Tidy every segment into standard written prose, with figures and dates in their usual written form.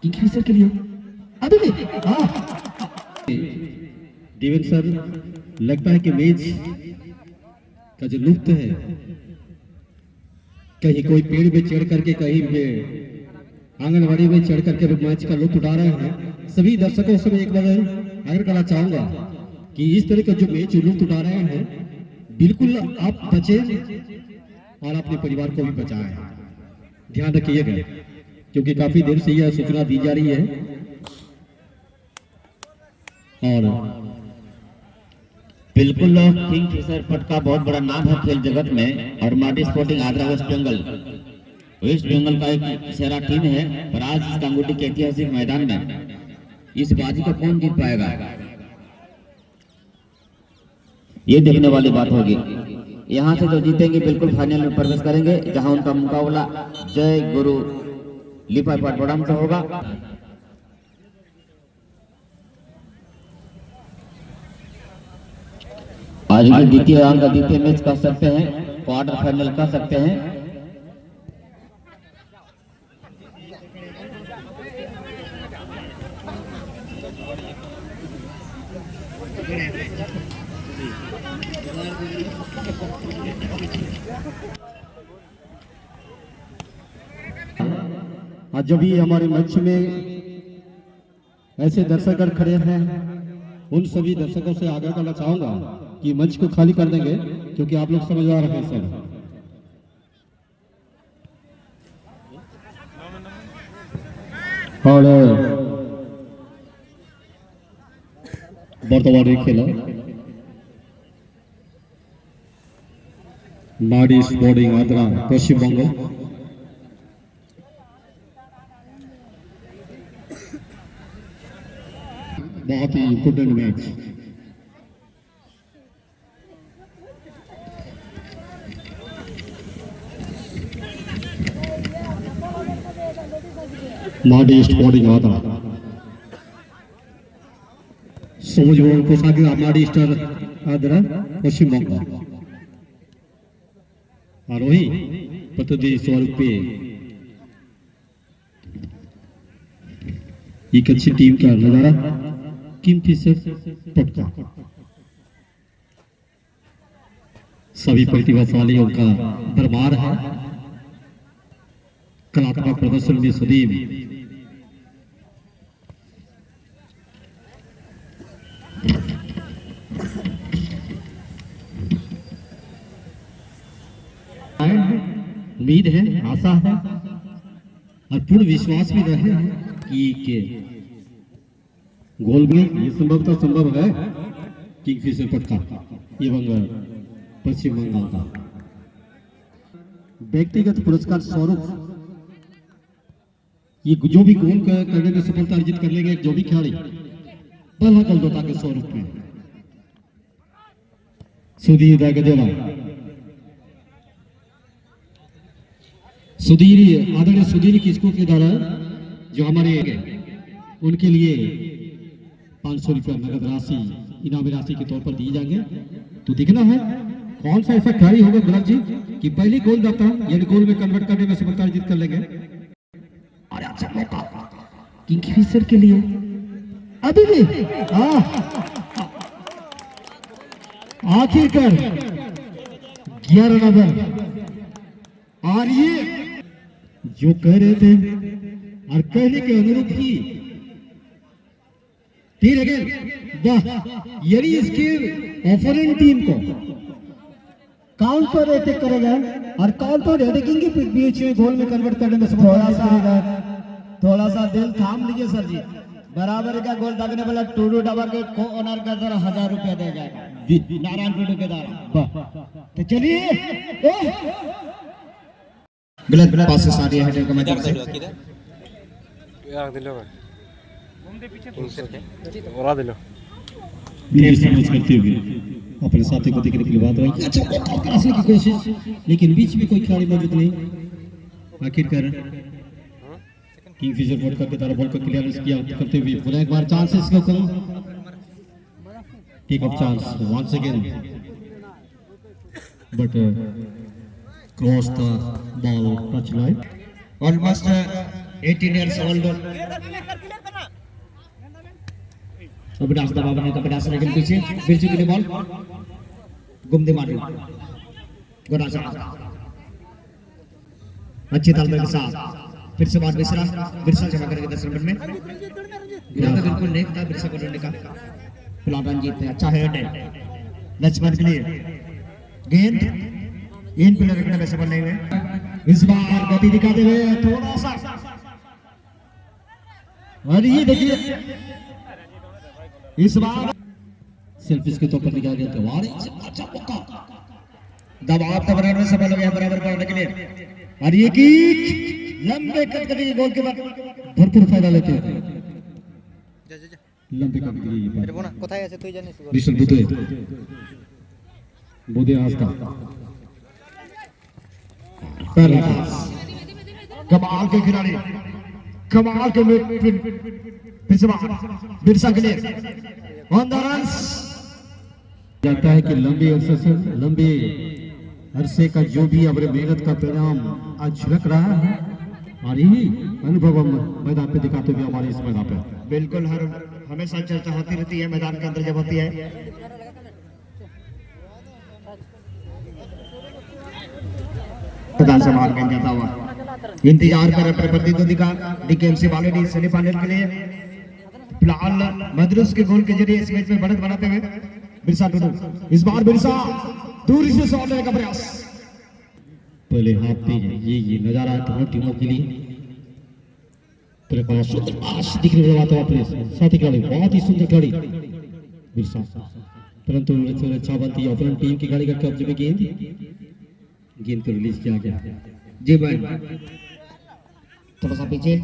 Kingfisher के लिए अभी भी देवेंद्र सर, लगता है कि मैच का जो लुत्फ है, कहीं कोई पेड़ पे चढ़ करके, कहीं पे आंगनबाड़ी में चढ़ करके मैच का लुत्फ उठा रहे हैं। सभी दर्शकों से मैं एक बार आग्रह करना चाहूंगा कि इस तरह का जो मैच लुत्फ उठा रहे हैं, बिल्कुल आप बचे और अपने परिवार को भी बचाएं, ध्यान रखिएगा, क्योंकि काफी देर से यह सूचना दी जा रही है। और बिल्कुल किंगफिशर पट का बहुत बड़ा नाम है खेल जगत में, और माटी स्पोर्टिंग आगरा वेस्ट बंगाल का एक सेरा टीम है। पर आज इस गांगुटी के ऐतिहासिक मैदान में इस बाजी को कौन जीत पाएगा, ये देखने वाली बात होगी। यहाँ से जो जीतेंगे बिल्कुल फाइनल में प्रवेश करेंगे, जहां उनका मुकाबला जय गुरु लिपाई पाटबड़ाम से होगा। आज की द्वितीय अंक का द्वितीय मैच कह सकते हैं, क्वार्टर फाइनल कह सकते हैं। आज जब भी हमारे मंच में ऐसे दर्शकगण खड़े हैं, उन सभी दर्शकों से आग्रह करना चाहूंगा कि मंच को खाली कर देंगे, क्योंकि आप लोग समझदार हैं सर। और वर्तमान खेला माडी स्पोर्टिंग आगरा पश्चिम बंगाल। बहुत ही इंपोर्टेंट मैच। माडी स्पोर्टिंग आगरा সবুজ বর্ণ পোশাকে মাডি স্টার আদ্রা পশ্চিমবঙ্গ आरोही प्रतिनिधि स्वरूप पे एक अच्छी टीम का नजारा किंगफिशर पटका। सभी प्रतिभाशालियों का भरमार है, कलात्मक प्रदर्शन में सदैव उम्मीद है, आशा है और पूर्ण विश्वास भी रहे हैं कि गोल में ये संभवतः संभव है किंगफिशर पटका एवं पश्चिम बंगाल का व्यक्तिगत पुरस्कार स्वरूप ये जो भी गोल करने में सफलता अर्जित कर लेंगे, जो भी खिलाड़ी पहला गोलदाता के स्वरूप में सुधीर दागदेवा, सुधीर आदरणीय सुधीर किसको के द्वारा जो हमारे उनके लिए 500 रुपया नगद राशि इनामी राशि के तौर पर दी जाएंगे। तो देखना है कौन सा ऐसा खिलाड़ी होगा गुलाब जी कि पहले गोलदाता यानी गोल में कन्वर्ट करने में सफलता अर्जित कर लेंगे। और अच्छा मौका किंगफिशर के लिए अभी भी आखिरकार 11 नंबर। और ये जो कह रहे थे और कहने के अनुरूप ही तीर वाह, यानी इसके ओपोनेंट टीम को काउंटर अटैक करेगा और काउंटर अटैकिंग के बीच में गोल में कन्वर्ट करने में थोड़ा सा दिल थाम लीजिए सर जी। बराबर का गोल दागने वाला टूडू डाबर के को ओनर का द्वारा 1000 रुपया दे जाएगा नारायण टूडू के द्वारा। तो चलिए गलत पास से सारी हेडर का मैदान से यार दिलो और दिलो मेरे समझ करते हुए अपने साथी को देखने के लिए बात हुई। अच्छा कराने की कोशिश, लेकिन बीच में कोई खिलाड़ी मौजूद नहीं। आखिरकार किंगफिशर पटका के द्वारा बॉल को क्लियरेंस किया करते हुए पुनः एक बार चांसेस को कम take off chance once again but cross the ball touch line. Almost 18 years old. Avinash दबा बने अविनाश लेकिन पीछे बिरजू के लिए बॉल गुमदे मार गोरा अच्छे तालमेल के साथ फिर से बात बिरसा जमा करेंगे 10 मिनट में गिरा बिल्कुल नेक था बिरसा को ढूंढने का फिलहाल रंजीत ने अच्छा हेड है लक्ष्मण के लिए गेंद इन प्लेयर रखने में सफल नहीं हुए इस बार गति दिखाते हुए थोड़ा सा और ये देखिए इस बार सेल्फिश के तौर पर निकाला गया था और अच्छा मौका दबाव का बनाने में सफल हो गया बराबर करने के लिए और ये की लंबे कट के गोल के बाद भरपूर फायदा लेते हैं लंबे कट के কোথায় আছে তুই জানিস ऋषभ बुधे आस्था पहला पास कमाल के खिलाड़ी कमाल के बिरसा के लिए ऑन द रन्स जाता है कि लंबे अरसे से लंबे अरसे का जो भी अपने मेहनत का परिणाम आज झलक रहा है और यही अनुभव हम मैदान पे दिखाते हुए हमारे इस मैदान पे बिल्कुल हर हमेशा चर्चा होती रहती है मैदान के अंदर जब होती है समार बन जाता हुआ इंतजार कर अपने प्रतिद्वंदी का डीकेएमसी वाले डी सेमीफाइनल के लिए फिलहाल मदरुस के गोल के जरिए इस मैच में बढ़त बनाते हुए बिरसा टुडू इस बार बिरसा दूरी से शॉट लेने का प्रयास पहले हाफ पे ये नजारा है दोनों टीमों के लिए प्रकाश दिखने वाला बात है साथी खिलाड़ी बहुत ही सुंदर खिलाड़ी बिरसा परंतु अच्छा बनती है अपनी टीम की गाड़ी का कब्जे में गेंद को रिलीज किया गया जी भाई थोड़ा सा पीछे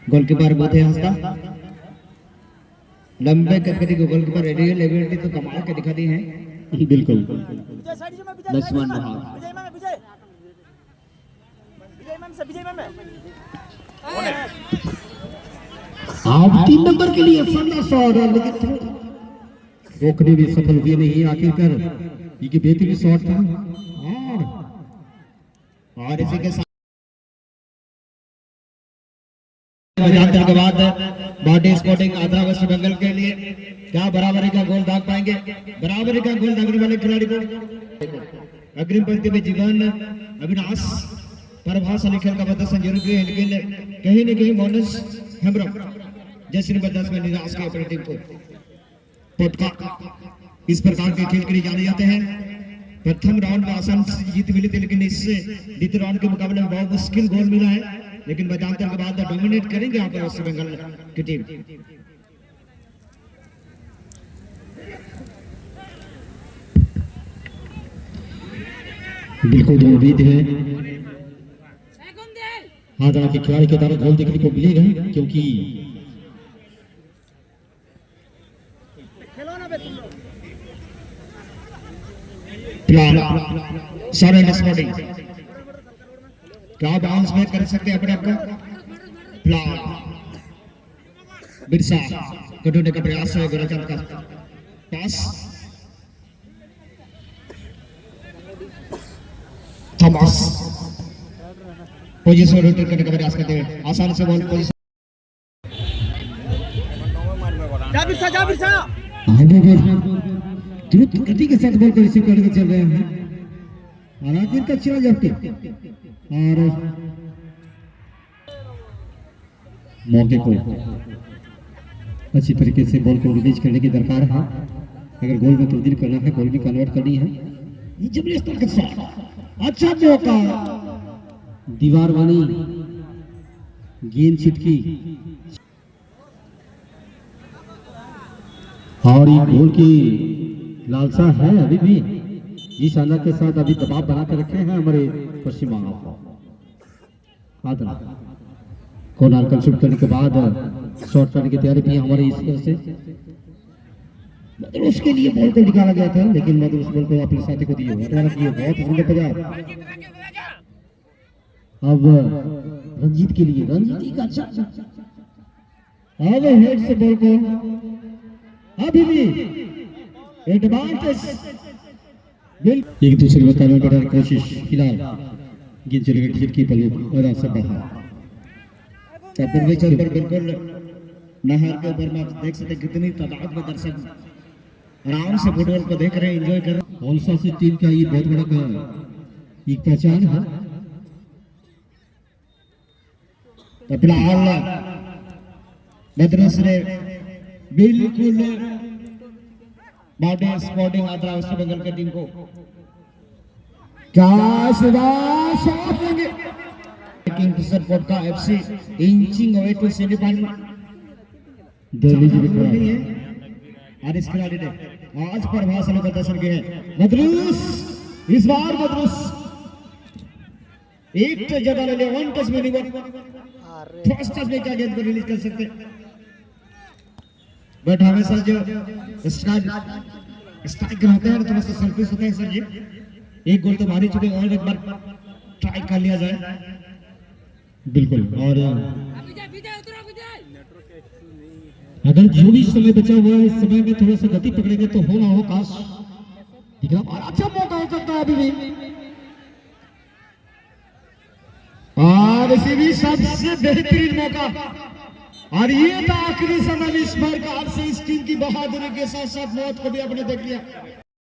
गोलकीपर बहुत है हंसता लंबे कटकटी को गोलकीपर रेडियल एबिलिटी तो कमाल के दिखा दी है बिल्कुल लक्ष्मण आप 3 नंबर के लिए शानदार शॉट लेकिन रोकने भी सफल हुए नहीं आखिरकार ये बेहतरीन शॉट था और इसी के साथ मध्यांतर के बाद बॉडी स्पोर्टिंग आंध्रा वेस्ट बंगाल के लिए क्या बराबरी का गोल दाग पाएंगे बराबरी का गोल दागने वाले खिलाड़ी को अग्रिम पंक्ति में जीवन अविनाश प्रभास अली खेल का प्रदर्शन जरूर किया लेकिन कहीं न कहीं मोनस हेम्ब्रम जैसे नंबर 10 में निराश किया अपनी टीम को पटका इस प्रकार के खेल के लिए जाने जाते हैं प्रथम राउंड में आसान जीत मिली थी लेकिन इससे द्वितीय राउंड के मुकाबले में बहुत मुश्किल गोल मिला है लेकिन मध्यांतर के बाद डोमिनेट करेंगे यहाँ पर वेस्ट बंगाल की टीम बिल्कुल जो उम्मीद है हादरा के खिलाड़ी के द्वारा गोल देखने को मिलेगा क्योंकि क्या बाउंस में कर सकते हैं अपने आप को बिरसा कटोने का प्रयास है गोराचंद का पास थॉमस पोजीशन रोटेट करने का प्रयास करते हुए आसानी से बॉल पोजीशन जा बिरसा आगे द्रुत गति के साथ बॉल को रिसीव करके चल रहे हैं और आखिर का चला जाते और मौके को अच्छी तरीके से बॉल को रिलीज करने की दरकार है अगर गोल में तब्दील करना है गोल भी कन्वर्ट करनी है ये जबले स्तर के साथ अच्छा मौका दीवार बनी गेंद छिटकी और ये गोल की लालसा है अभी भी इस आना के साथ अभी दबाव बना कर रखे हैं हमारे पश्चिम बंगाल कोनार कंट्रोल करने के बाद शॉट करने की तैयारी भी हमारे इस तरह से उसके लिए बॉल को निकाला गया था लेकिन उस बॉल को अपने साथी को दिए बहुत सुंदर प्रयास अब रंजीत के लिए रंजीत का अच्छा अब हेड से बॉल को अभी भी एडवांटेज एक दूसरे में तालमेल बढ़ाने की कोशिश फिलहाल गेंद चले गए की पल्लू मैदान से बाहर। टेम्परेचर पर बिल्कुल नहर के ऊपर में आप देख सकते हैं कितनी तादाद में दर्शक आराम से फुटबॉल को देख रहे हैं, एंजॉय कर रहे हैं। औलसा से टीम का ये बहुत बड़ा एक पहचान है। तो फिलहाल मद्रास ने बिल्कुल मॉडर्न स्पोर्टिंग आंध्रा वेस्ट बंगाल की टीम को क्या शॉट लेंगे। किंगफिशर कोटका FC inching away to semifinal. Delhi की विकेट नहीं है और इस खिलाड़ी ने आज प्रभावशाली प्रदर्शन किया है। मद्रास इस बार मद्रास एक टच ज्यादा ले लिया, वन टच में नहीं फर्स्ट टच में क्या गेंद को रिलीज कर सकते, बट हमेशा जो स्ट्राइक रहते हैं थोड़ा सा सर्विस होते हैं सर जी। एक गोल तो मार ही चुके हैं और एक बार ट्राई कर लिया जाए। बिल्कुल। और अगर जो भी समय बचा हुआ है इस समय में थोड़ा सा गति पकड़ेंगे तो हो ना हो काश दिख रहा। और अच्छा मौका हो सकता है अभी भी, और इसी भी सबसे बेहतरीन मौका, और ये था आखिरी समय इस बार का। आपसे इस टीम की बहादुरी के साथ साथ मौत को भी आपने देख लिया।